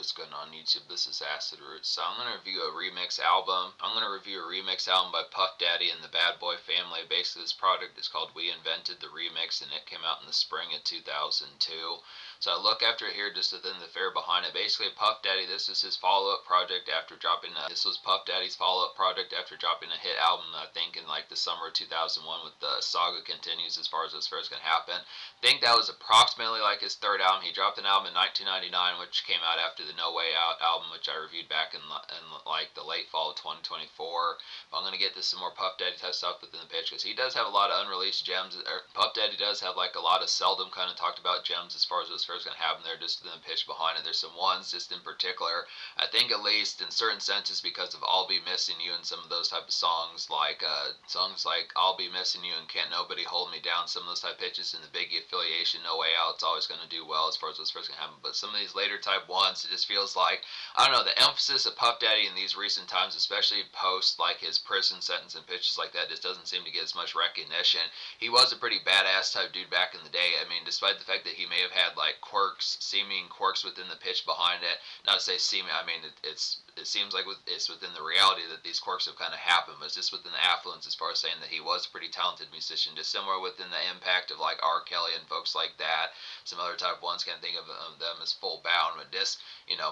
is going on YouTube? This is Acid Roots. So I'm going to review a remix album. I'm going to review a remix album by Puff Daddy and the Bad Boy family. Basically, this project is called We Invented the Remix, and it came out in the spring of 2002. So I look after it here just within the fair behind it. Basically, Puff Daddy, this is his follow-up project after dropping this was Puff Daddy's follow-up project after dropping a hit album, I think, in like the summer of 2001 with the Saga Continues as far as this fair is going to happen. I think that was approximately like his third album. He dropped an album in 1999, which came out after the No Way Out album, which I reviewed back in like the late fall of 2024. But I'm going to get to some more Puff Daddy type stuff within the pitch, because he does have a lot of unreleased gems. Puff Daddy does have like a lot of seldom kind of talked about gems as far as this fair is going to happen there, just within the pitch behind it. There's some ones just in particular, I think at least in certain senses, because of I'll Be Missing You and some of those type of songs like I'll Be Missing You and Can't Nobody Hold Me Down, some of those type pitches in the Biggie affiliation, No Way Out, it's always going to do well as far as those first can happen. But some of these later type ones, it just feels like, I don't know, the emphasis of Puff Daddy in these recent times, especially post like his prison sentence and pitches like that, just doesn't seem to get as much recognition. He was a pretty badass type dude back in the day. I mean, despite the fact that he may have had like seeming quirks within the pitch behind it, not to say seeming, I mean it seems like it's within the reality that these quirks have kind of happened, but it's just within the affluence as far as saying that he was a pretty talented musician, just similar within the impact of like R. Kelly and folks like that. Some other type ones, can't think of them as full bound, but just,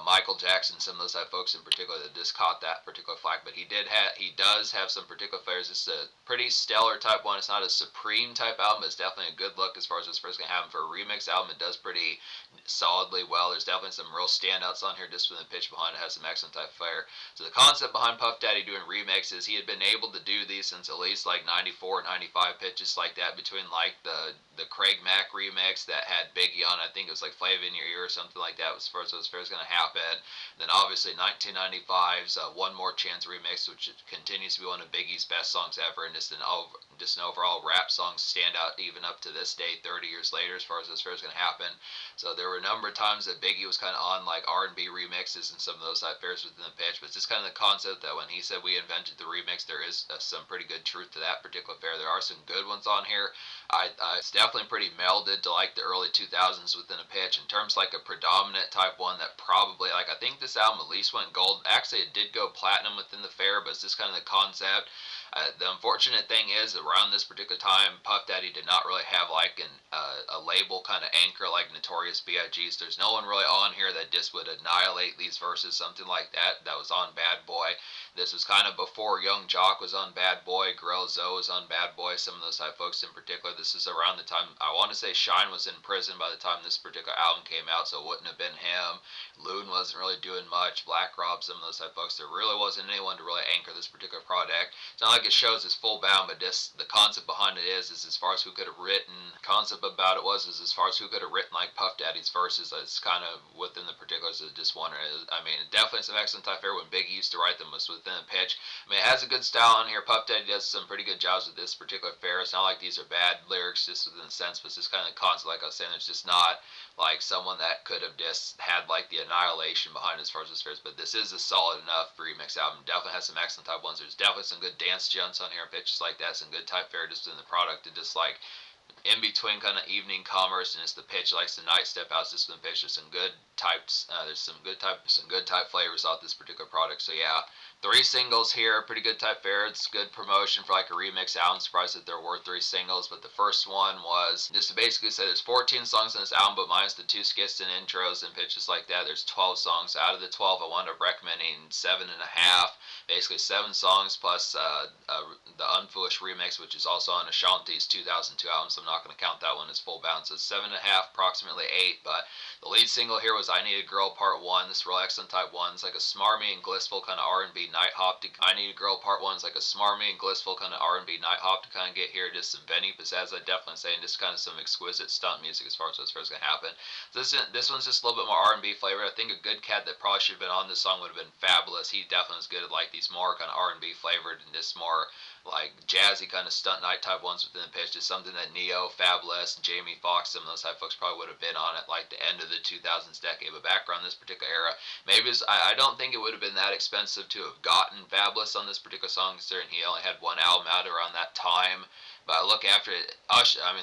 Michael Jackson, some of those type folks in particular that just caught that particular flack. But he does have some particular flares. It's a pretty stellar type one. It's not a supreme type album, but it's definitely a good look as far as this first can happen. For a remix album, it does pretty solidly well. There's definitely some real standouts on here just with the pitch behind it. Has some excellent type flair. So the concept behind Puff Daddy doing remixes, he had been able to do these since at least like 94, 95 pitches like that, between like the Craig Mack remix that had Biggie on. I think it was like Flavor in Your Ear or something like that as far as those fairs going to happen. Then obviously 1995's One More Chance remix, which continues to be one of Biggie's best songs ever, and just an overall rap song standout even up to this day, 30 years later, as far as this fair is going to happen. So there were a number of times that Biggie was kind of on like R&B remixes and some of those type fairs within the pitch, but it's just kind of the concept that when he said we invented the remix, there is some pretty good truth to that particular fair. There are some good ones on here. It's definitely pretty melded to like the early 2000s within a pitch. In terms like a predominant type one that probably, like, I think this album at least went gold. Actually, it did go platinum within the fair, but it's just kind of the concept. The unfortunate thing is, around this particular time, Puff Daddy did not really have like a label kind of anchor like Notorious B.I.G.'s. There's no one really on here that just would annihilate these verses, something like that was on Bad Boy. This was kind of before Young Jock was on Bad Boy, Gorilla Zoe was on Bad Boy, some of those type folks in particular. This is around the time, I want to say Shine was in prison by the time this particular album came out, so it wouldn't have been him. Loon wasn't really doing much, Black Rob, some of those type folks. There really wasn't anyone to really anchor this particular project. It's not like it shows it's full bound, but just the concept behind it is as far as who could have written, concept about it was as far as who could have written like Puff Daddy's verses. It's kind of within the particulars of just wondering. I mean, definitely some excellent type here when Biggie used to write them was within a pitch. I mean, it has a good style on here. Puff Daddy does some pretty good jobs with this particular fair. It's not like these are bad lyrics just within the sense, but it's just kind of the concept, like I was saying, there's just not like someone that could have just had like the annihilation behind it as far as this fair is. But this is a solid enough remix album. Definitely has some excellent type ones. There's definitely some good dance jumps on here, pitches like that, some good type fare just in the product, and just like in between kind of evening commerce and it's the pitch, like some night step outs, just in the pitch. There's some good types, there's some good type flavors off this particular product. So yeah, 3 singles here, pretty good type fare. It's good promotion for like a remix album. I'm surprised that there were 3 singles, but the first one was just to basically say there's 14 songs on this album, but minus the 2 skits and intros and pitches like that, there's 12 songs. Out of the 12, I wound up recommending 7.5. Basically 7 songs plus the Unfoolish remix, which is also on Ashanti's 2002 album, so I'm not going to count that one as full bounce. So 7.5, approximately 8. But the lead single here was I Need a Girl Part 1. This real excellent type 1. It's like a smarmy and blissful kind of R&B night hop. I Need a Girl Part 1 is like a smarmy and blissful kind of R&B night hop to kind of get here. Just some Benny pizzazz, I'd definitely say, and just kind of some exquisite stunt music as far as what's first going to happen. So this one's just a little bit more R&B flavor. I think a good cat that probably should have been on this song would have been Fabulous. He definitely is good at like these more kind of R&B flavored and just more like jazzy kind of stunt night type ones within the pitch. Is something that Neo, Fabulous, Jamie Foxx, some of those type folks probably would have been on at like the end of the 2000s decade. But back around this particular era, maybe I don't think it would have been that expensive to have gotten Fabulous on this particular song, considering he only had one album out around that time. But I look after it.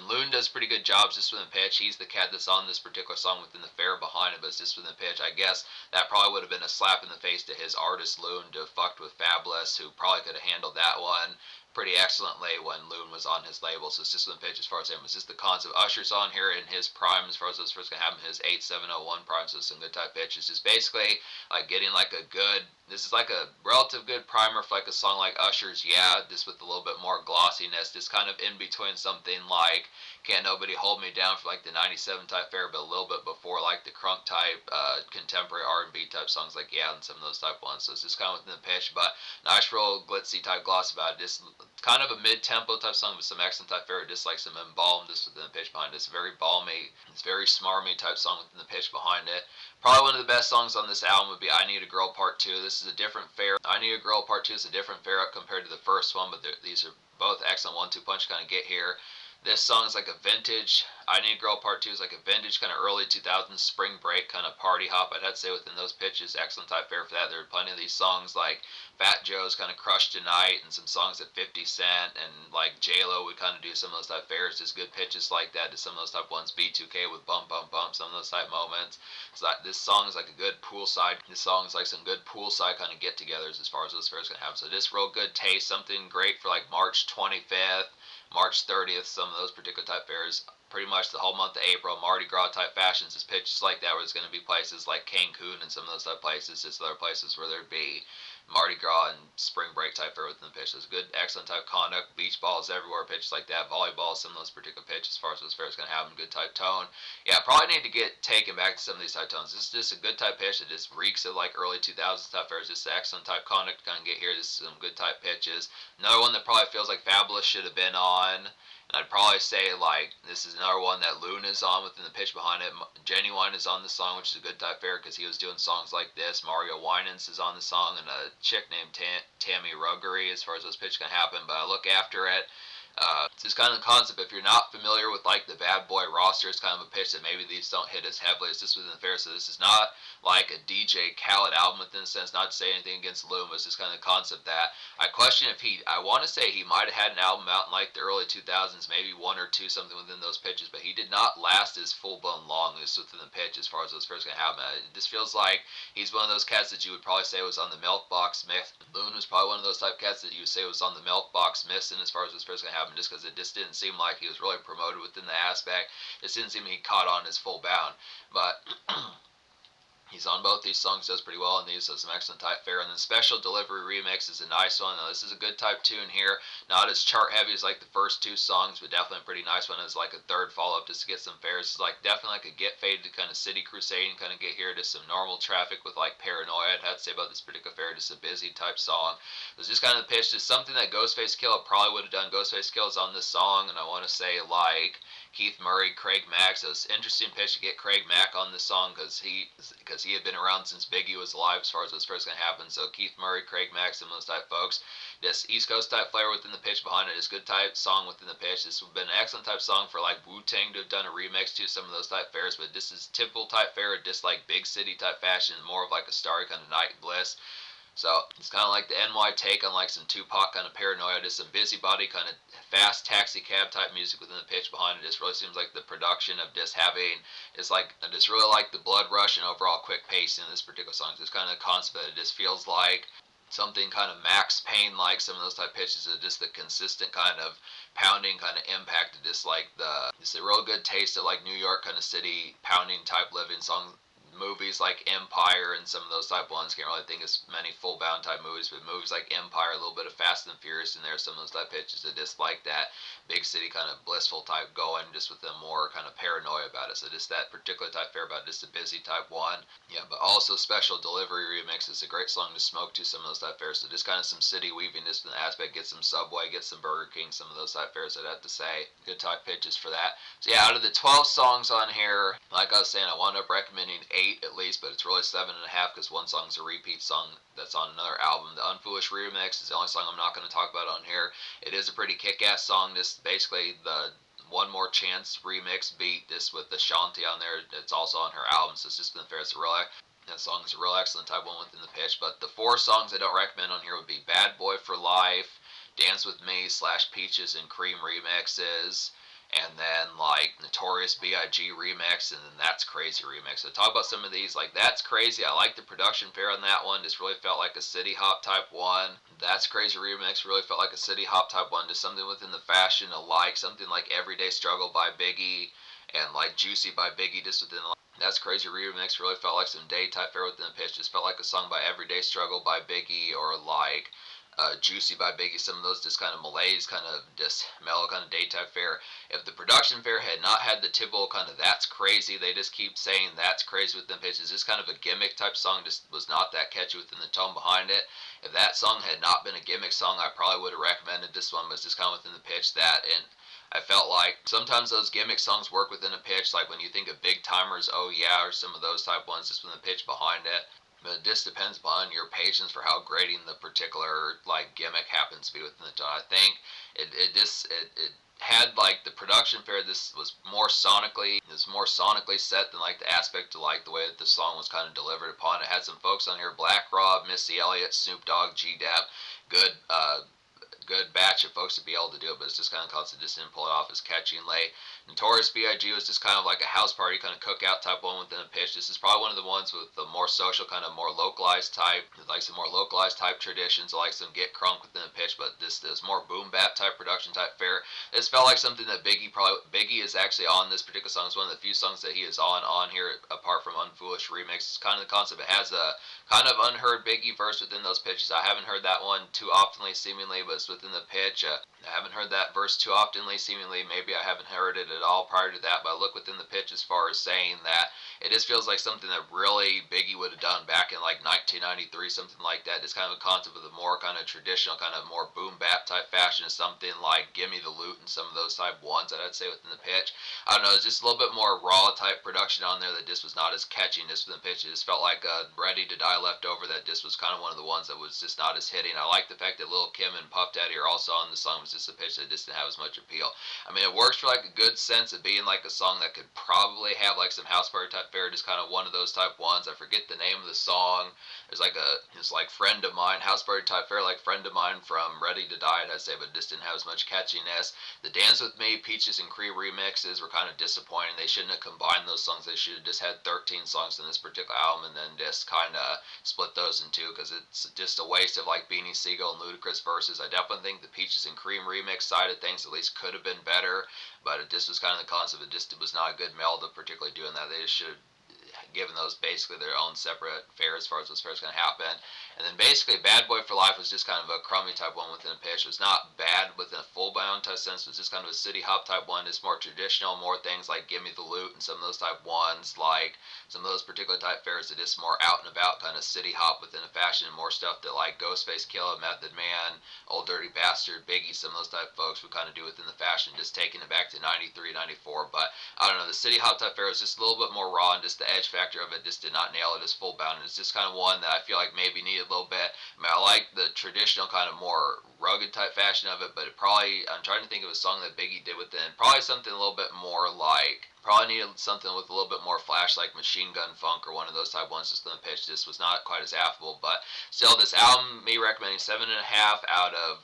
Loon does pretty good jobs just within the pitch. He's the cat that's on this particular song within the fair behind him, but it's just within the pitch. I guess that probably would have been a slap in the face to his artist Loon to have fucked with Fabulous, who probably could have handled that one pretty excellently when Loon was on his label. So it's just within the pitch as far as him. It's just the concept. Usher's on here in his prime as far as those first gonna have him, his 8701 prime, so some good type pitches. Just basically like getting like a good, this is like a relative good primer for like a song like Usher's Yeah, just with a little bit more glossiness, just kind of in between something like Can't Nobody Hold Me Down for like the 97 type fair, but a little bit before like the crunk type contemporary R&B type songs like Yeah and some of those type ones. So it's just kind of within the pitch, but nice real glitzy type gloss about it. Just kind of a mid-tempo type song with some excellent type fair, just like some embalm just within the pitch behind it. It's very balmy, it's very smarmy type song within the pitch behind it. Probably one of the best songs on this album would be I Need a Girl Part 2. This is a different fare. I Need a Girl Part 2 is a different fare compared to the first one, but these are both excellent 1-2 punch kind of get here. This song is like a vintage, I Need a Girl Part 2 is like a vintage kind of early 2000s spring break kind of party hop. I'd have to say within those pitches, excellent type fare for that. There are plenty of these songs like Fat Joe's kind of Crush Tonight and some songs at 50 Cent and like J-Lo would kind of do some of those type fares, just good pitches like that to some of those type ones. B2K with Bump Bump Bump, some of those type moments. So this song is like a good poolside, this song is like some good poolside kind of get-togethers as far as those fares can have. So this real good taste, something great for like March 25th, March 30th, some of those particular type fairs. Pretty much the whole month of April, Mardi Gras type fashions is pitches like that, where it's going to be places like Cancun and some of those type places, just other places where there'd be Mardi Gras and spring break type fair within the pitches. Good, excellent type conduct, beach balls everywhere, pitches like that, volleyball, some of those particular pitches as far as those fairs going to have them, good type tone. Yeah, probably need to get taken back to some of these type tones. This is just a good type pitch that just reeks of like early 2000s type fairs. Just excellent type conduct to kind of get here. This is some good type pitches. Another one that probably feels like Fabulous should have been on. And I'd probably say like this is another one that Loon is on within the pitch behind it. Genuine is on the song, which is a good type fair because he was doing songs like this. Mario Winans is on the song, and a chick named Tammy Ruggery as far as those pitches can happen. But I look after it. It's just kind of the concept. If you're not familiar with like the Bad Boy roster, it's kind of a pitch that maybe these don't hit as heavily. It's just within the fair, so this is not like a DJ Khaled album within a sense. Not to say anything against Loom, but it's just kind of the concept that I question if I want to say he might have had an album out in like the early 2000s, maybe one or two, something within those pitches, but he did not last as full blown long as within the pitch as far as those first gonna happen. It just feels like he's one of those cats that you would probably say was on the Milk Box Myth. Loon was probably one of those type cats that you would say was on the Milk Box Myth, and as far as those first gonna happen, just because it just didn't seem like he was really promoted within the aspect. It didn't seem he caught on his full bound, but he's on both these songs, does pretty well in these, so some excellent type fare. And then Special Delivery Remix is a nice one. Now, this is a good type tune here. Not as chart heavy as like the first two songs, but definitely a pretty nice one as like a third follow up just to get some fares. It's like definitely like a get faded kind of city crusade and kind of get here to some normal traffic with like Paranoia. I'd have to say about this particular fare, just a busy type song. It was just kind of the pitch, just something that Ghostface Killah probably would have done. Ghostface Killah is on this song, and I want to say like Keith Murray, Craig Mack. So it's an interesting pitch to get Craig Mack on this song because he had been around since Biggie was alive as far as this first going to happen. So Keith Murray, Craig Mack, some of those type folks. This East Coast type flair within the pitch behind it is good type song within the pitch. This would have been an excellent type song for like Wu-Tang to have done a remix to some of those type fairs, but this is typical type fare, just like big city type fashion, more of like a starry kind of night bliss. So it's kind of like the NY take on like some Tupac kind of Paranoia, just some busybody kind of fast taxi cab type music within the pitch behind it. Just really seems like the production of just having, it's like, I just really like the blood rush and overall quick pace in this particular song. It's kind of the concept that it just feels like something kind of Max Payne like, some of those type pitches are just the consistent kind of pounding kind of impact, just like just a real good taste of like New York kind of city pounding type living song. Movies like Empire and some of those type ones, can't really think of many full bound type movies, but movies like Empire, a little bit of Fast and Furious in there, some of those type pitches that just like that big city kind of blissful type going, just with them more kind of paranoia about it. So just that particular type fare about just a busy type one. Yeah, but also Special Delivery Remix is a great song to smoke to, some of those type fares. So just kind of some city weaving just in the aspect, get some Subway, get some Burger King, some of those type fares, I'd have to say. Good type pitches for that. So yeah, out of the 12 songs on here, like I was saying, I wound up recommending 8 at least, but it's really 7.5 because one song's a repeat song that's on another album. The Unfoolish Remix is the only song I'm not going to talk about on here. It is a pretty kick-ass song. Just basically the One More Chance remix beat, this with the Shanti on there. It's also on her album, so it's just been fair. It's a real, that song is a real excellent type one within the pitch. But the 4 songs I don't recommend on here would be Bad Boy for Life, Dance With Me / Peaches and Cream remixes, and then like Notorious B.I.G. remix, and then That's Crazy remix. So talk about some of these. Like That's Crazy, I like the production fair on that one. Just really felt like a city hop type one. That's Crazy remix really felt like a city hop type one. Just something within the fashion alike. Something like Everyday Struggle by Biggie and like Juicy by Biggie. Just within That's Crazy remix really felt like some day type fair within the pitch. Just felt like a song by Everyday Struggle by Biggie, or like Juicy by Biggie. Some of those just kind of malaise, kind of just mellow, kind of day type fare. If the production fair had not had the typical kind of That's Crazy, they just keep saying That's Crazy with them pitches. This kind of a gimmick type song just was not that catchy within the tone behind it. If that song had not been a gimmick song, I probably would have recommended this one, but it's just kind of within the pitch that. And I felt like sometimes those gimmick songs work within a pitch, like when you think of Big Timers, Oh Yeah, or some of those type ones, just with the pitch behind it. But it just depends upon your patience for how grating the particular like gimmick happens to be within the tone. I think it had like the production fair. This was more sonically set than like the aspect to like the way that the song was kind of delivered upon. It had some folks on here: Black Rob, Missy Elliott, Snoop Dogg, G Dap. Good good batch of folks to be able to do it, but it's just kind of constant, just didn't pull it off as catchy and late. Notorious B.I.G. was just kind of like a house party kind of cookout type one within a pitch. This is probably one of the ones with the more social, kind of more localized type, like some more localized type traditions, like some Get Crunk within a pitch, but this more boom bap type production type fare. This felt like something that Biggie is actually on this particular song. It's one of the few songs that he is on here, apart from Unfoolish remix. It's kind of the concept. It has a kind of unheard Biggie verse within those pitches. I haven't heard that one too oftenly, seemingly, but it's within the pitch. I haven't heard that verse too oftenly, seemingly. Maybe I haven't heard it at all prior to that, but I look within the pitch as far as saying that it just feels like something that really Biggie would have done back in like 1993, something like that. It's kind of a concept of the more kind of traditional, kind of more boom bap type fashion, is something like Gimme the Loot and some of those type ones that I'd say within the pitch. I don't know, it's just a little bit more raw type production on there that just was not as catchy in this within the pitch. It just felt like Ready to Die left over, that just was kind of one of the ones that was just not as hitting. I like the fact that Lil Kim and Puff Daddy are also on the song. It was just a pitch that just didn't have as much appeal. I mean, it works for like a good sense of being like a song that could probably have like some house party type fare, just kind of one of those type ones. I forget the name of the song. There's like it's like Friend of Mine, house party type fare, like Friend of Mine from Ready to Die, I'd say, but just didn't have as much catchiness. The Dance With Me, Peaches and Cream remixes were kind of disappointing. They shouldn't have combined those songs. They should have just had 13 songs in this particular album and then just kind of split those in two, because it's just a waste of like Beanie Siegel and Ludacris verses. I definitely think the Peaches and Cream remix side of things at least could have been better, but it just was kind of the concept. It was not a good meld of particularly doing that. They just should have given those basically their own separate fare as far as those fares going to happen. And then basically Bad Boy for Life was just kind of a crummy type one within a pitch. It was not bad within a full bound type sense. It was just kind of a city hop type one. It's more traditional, more things like Gimme the Loot and some of those type ones, like some of those particular type fares that is more out and about kind of city hop within a fashion, and more stuff that like Ghostface Killah, Method Man, Old Dirty Bastard, Biggie, some of those type folks would kind of do within the fashion, just taking it back to 93, 94. But I don't know, the city hop type fare was just a little bit more raw, and just the edge factor of it just did not nail it as full bound. And it's just kind of one that I feel like maybe needed a little bit. I mean, I like the traditional kind of more rugged type fashion of it, but I'm trying to think of a song that Biggie did with it. Probably something a little bit more like, probably needed something with a little bit more flash, like Machine Gun Funk or one of those type ones. Just in the pitch, this was not quite as affable, but still, this album, me recommending 7.5 out of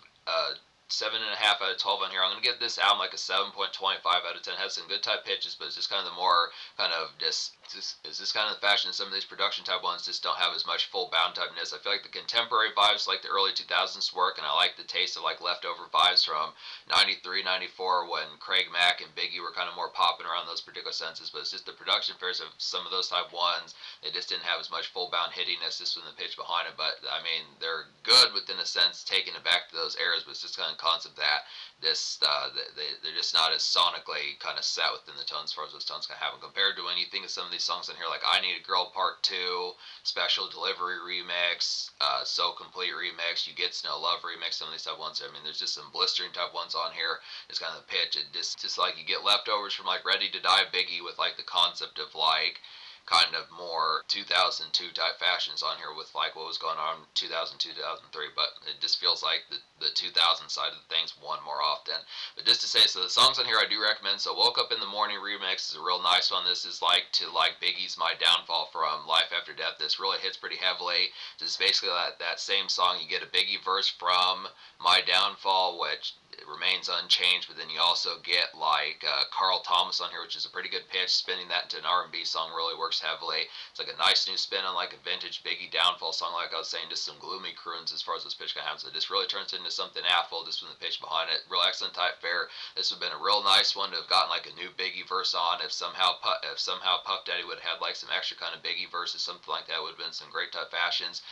7.5 out of 12 on here. I'm going to give this album like a 7.25 out of 10. It has some good type pitches, but it's just kind of the more kind of is this kind of the fashion. Some of these production type ones just don't have as much full bound typeness. I feel like the contemporary vibes like the early 2000s work, and I like the taste of like leftover vibes from 93, 94 when Craig Mack and Biggie were kind of more popping around those particular senses. But it's just the production fares of some of those type ones. They just didn't have as much full bound hittiness just from the pitch behind it. But I mean, they're good within a sense, taking it back to those eras. But it's just kind of concept that they're just not as sonically kind of set within the tones as far as those tones can happen, compared to when you think of some of these songs on here like I Need a Girl Part 2, Special Delivery remix, So Complete remix, You Get Snow Love remix, some of these type ones. I mean, there's just some blistering type ones on here. It's kind of the pitch. It just like you get leftovers from like Ready to Die Biggie with like the concept of like kind of more 2002 type fashions on here with like what was going on in 2002, 2003, but it just feels like the 2000 side of things won more often. But just to say, so the songs on here I do recommend. So Woke Up in the Morning remix is a real nice one. This is like to like Biggie's My Downfall from Life After Death. This really hits pretty heavily. Just basically that same song. You get a Biggie verse from My Downfall, which it remains unchanged, but then you also get like Carl Thomas on here, which is a pretty good pitch. Spinning that into an R&B song really works heavily. It's like a nice new spin on like a vintage Biggie Downfall song, like I was saying, just some gloomy croons as far as this pitch can have. So it just really turns into something affable just from the pitch behind it. Real excellent type fair. This would have been a real nice one to have gotten like a new Biggie verse on. If somehow Puff Daddy would have had like some extra kind of Biggie verses, something like that, would have been some great type fashions.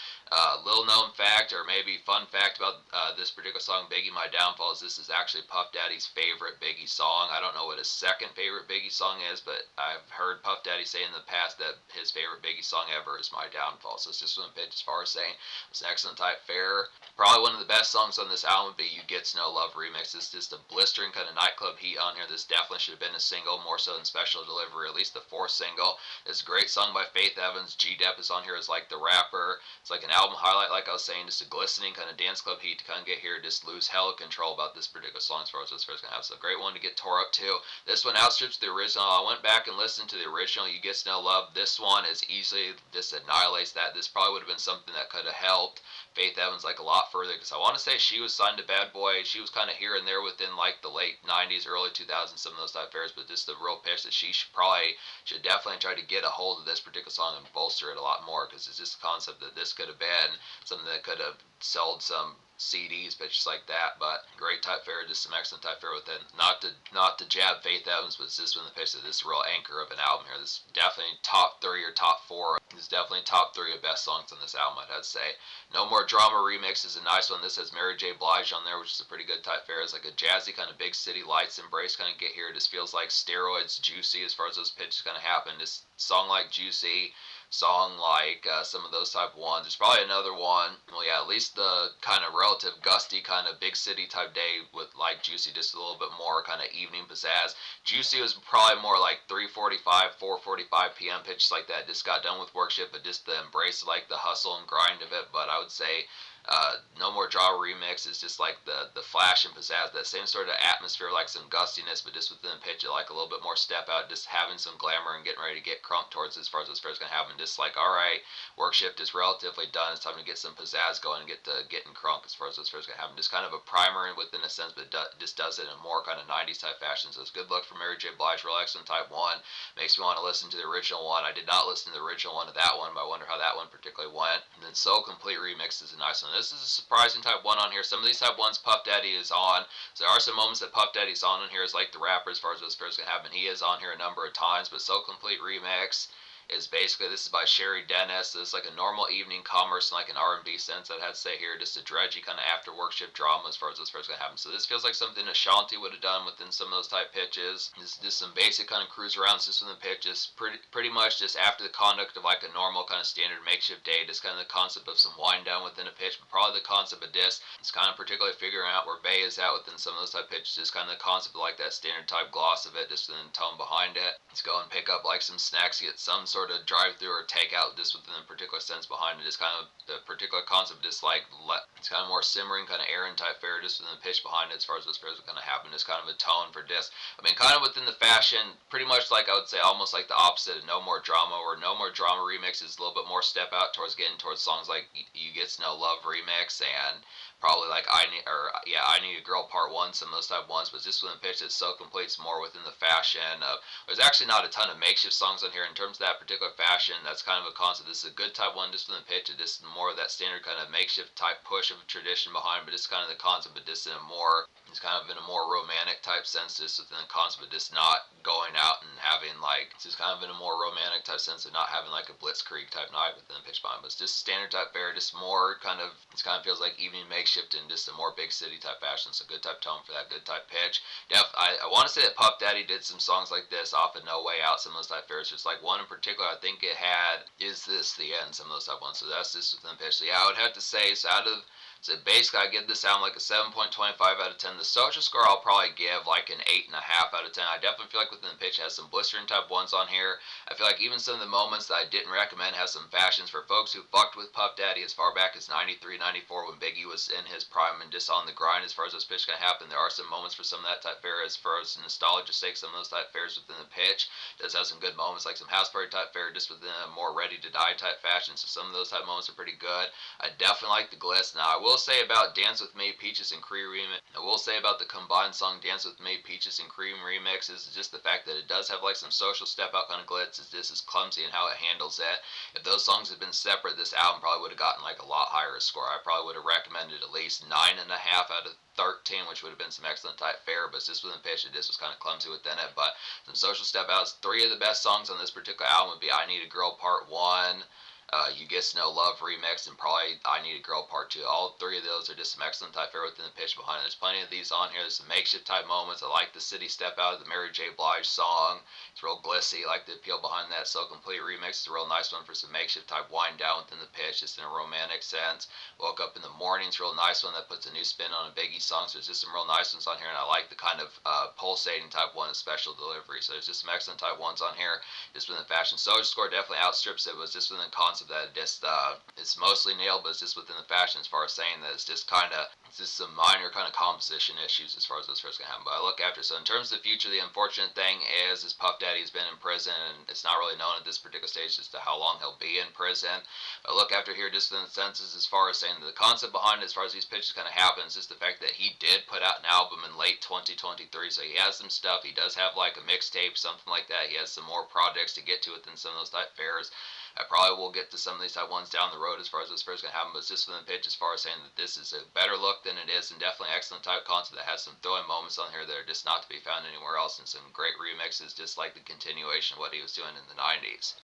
Little known fact, or maybe fun fact about this particular song, Biggie My Downfall, is this is actually Puff Daddy's favorite Biggie song. I don't know what his second favorite Biggie song is, but I've heard Puff Daddy say in the past that his favorite Biggie song ever is My Downfall. So it's just one pitch as far as saying it's an excellent type fair. Probably one of the best songs on this album would be You Get to Know Love remix. It's just a blistering kind of nightclub heat on here. This definitely should have been a single, more so than special delivery, at least the fourth single. It's a great song by Faith Evans. G-Dep is on here as like the rapper. It's like an album highlight, like I was saying, just a glistening kind of dance club heat to kind of get here, just lose hella control about this particular song as far as what's first gonna have. So a great one to get tore up to. This one outstrips the original. I went back and listened to the original, You Get to Know Love. This one is easily just annihilates that. This probably would have been something that could have helped Faith Evans like a lot further, because I want to say she was signed to Bad Boy. She was kind of here and there within like the late 90s, early 2000s, some of those type fairs, but just the real pitch that she should definitely try to get a hold of this particular song and bolster it a lot more, because it's just the concept that this could have been something that could have sold some CDs, bitches like that. But great type fair, just some excellent type fair within. Not to jab Faith Evans, but it's just when the pitch that this real anchor of an album here. This is definitely top 3 or top 4. This is definitely top 3 of best songs on this album, I'd say. No More Drama remix is a nice one. This has Mary J. Blige on there, which is a pretty good type fair. It's like a jazzy kind of big city lights embrace kind of get here. It just feels like steroids, Juicy as far as those pitches kind of happen. This song like Juicy, song like some of those type ones. There's probably another one. Well, yeah, at least the kind of relative gusty kind of big city type day with like Juicy, just a little bit more kind of evening pizzazz. Juicy was probably more like 3:45, 4:45 p.m. pitches like that. Just got done with work shift, but just the embrace like the hustle and grind of it. But I would say No More Drama remix is just like the flash and pizzazz, that same sort of atmosphere, like some gustiness, but just within the pitch, like a little bit more step out, just having some glamour and getting ready to get crunk towards as far as this fair is going to happen. Just like, all right, work shift is relatively done. It's time to get some pizzazz going and get to getting crunk as far as this fair is going to happen. Just kind of a primer within a sense, but just does it in more kind of 90s type fashion. So it's good luck for Mary J. Blige, real excellent type 1. Makes me want to listen to the original one. I did not listen to the original one of that one, but I wonder how that one particularly went. And then So Complete remix is a nice one. This is a surprising type 1 on here. Some of these type 1s Puff Daddy is on. So there are some moments that Puff Daddy's on here as like the rapper as far as those fairs can happen. He is on here a number of times, but So Complete remix is basically, this is by Sherry Dennis. This is like a normal evening commerce in like an R&B sense, I'd have to say here. Just a dredgy kind of after work shift drama as far as those fairs can happen. So this feels like something Ashanti would have done within some of those type pitches. This just some basic kind of cruise arounds just within the pitches. Pretty much just after the conduct of like a normal kind of standard makeshift day. Just kind of the concept of some wind down within a pitch, but probably the concept of this. It's kind of particularly figuring out where Bay is at within some of those type pitches. Just kind of the concept of like that standard type gloss of it, just within the tone behind it. Let's go and pick up like some snacks, get some sort of drive through or take out just within the particular sense behind it. It's kind of the particular concept, just like it's kind of more simmering kind of Aaron type fare, just within the pitch behind it as far as those fairs are going to happen. It's kind of a tone for this. I mean, kind of within the fashion, pretty much like I would say almost like the opposite of No More Drama, or No More Drama remix is a little bit more step out towards getting towards songs like You Get to Know Love remix, and probably like I Need a Girl Part 1, some of those type ones, but just within the pitch it's So Complete, it's more within the fashion of, there's actually not a ton of makeshift songs on here in terms of that particular fashion. That's kind of a concept. This is a good type 1 just within the pitch, it's just more of that standard kind of makeshift type push of a tradition behind, but it's kind of the concept, but just in a more, it's kind of in a more romantic type sense, just within the concept of just not going out and having like, it's just kind of in a more romantic type sense of not having like a blitzkrieg type night within the pitch behind, but it's just standard type fare, just more kind of, it kind of feels like evening makeshift in just a more big city type fashion. So good type tone for that, good type pitch. I want to say that Puff Daddy did some songs like this off of No Way Out, some of those type fairs. There's like one in particular I think it had Is This the End, some of those type ones. So that's just within the pitch. So yeah, I would have to say, so basically I give this album like a 7.25 out of 10. The social score I'll probably give like an 8.5 out of 10. I definitely feel like Within the Pitch has some blistering type ones on here. I feel like even some of the moments that I didn't recommend have some fashions for folks who fucked with Puff Daddy as far back as 93, 94 when Biggie was in his prime and just on the grind as far as those pitch can happen. There are some moments for some of that type fare as far as nostalgia's sake. Some of those type fares Within the Pitch does have some good moments, like some house party type fare just within a more ready to die type fashion. So some of those type moments are pretty good. I definitely like the glitz. Now I will say about Dance With Me, Peaches and Cream remix. I will say about the combined song Dance With Me, Peaches and Cream remix is just the fact that it does have like some social step out kind of glitz. It's just as clumsy in how it handles it. If those songs had been separate, this album probably would have gotten like a lot higher score. I probably would have recommended at least 9.5 out of 13, which would have been some excellent type fare, but just Within the Pitch, it just was kind of clumsy within it. But some social step outs. 3 of the best songs on this particular album would be I Need a Girl Part 1, You Get Snow Love remix, and probably I Need a Girl Part 2. All 3 of those are just some excellent type fare Within the Pitch behind it. There's plenty of these on here. There's some makeshift type moments. I like the city step out of the Mary J. Blige song. It's real glissy. I like the appeal behind that. So Complete remix is a real nice one for some makeshift type wind down Within the Pitch, just in a romantic sense. Woke Up in the Morning, it's a real nice one that puts a new spin on a Biggie song. So there's just some real nice ones on here, and I like the kind of pulsating type one, special delivery. So there's just some excellent type ones on here. Just within the fashion. Social score definitely outstrips it. It was just within the concept that it just it's mostly nailed, but it's just within the fashion as far as saying that it's just kind of it's just some minor kind of composition issues as far as those first can happen. But I look after. So in terms of the future, the unfortunate thing is Puff Daddy's been in prison, and it's not really known at this particular stage as to how long he'll be in prison. I look after here just in the senses as far as saying that the concept behind it, as far as these pitches kind of happen, is just the fact that he did put out an album in late 2023, so he has some stuff. He does have like a mixtape, something like that. He has some more projects to get to within some of those type fairs. I probably will get to some of these type ones down the road as far as this first going to happen, but it's just within the pitch as far as saying that this is a better look than it is, and definitely excellent type concept that has some throwing moments on here that are just not to be found anywhere else, and some great remixes just like the continuation of what he was doing in the 90s.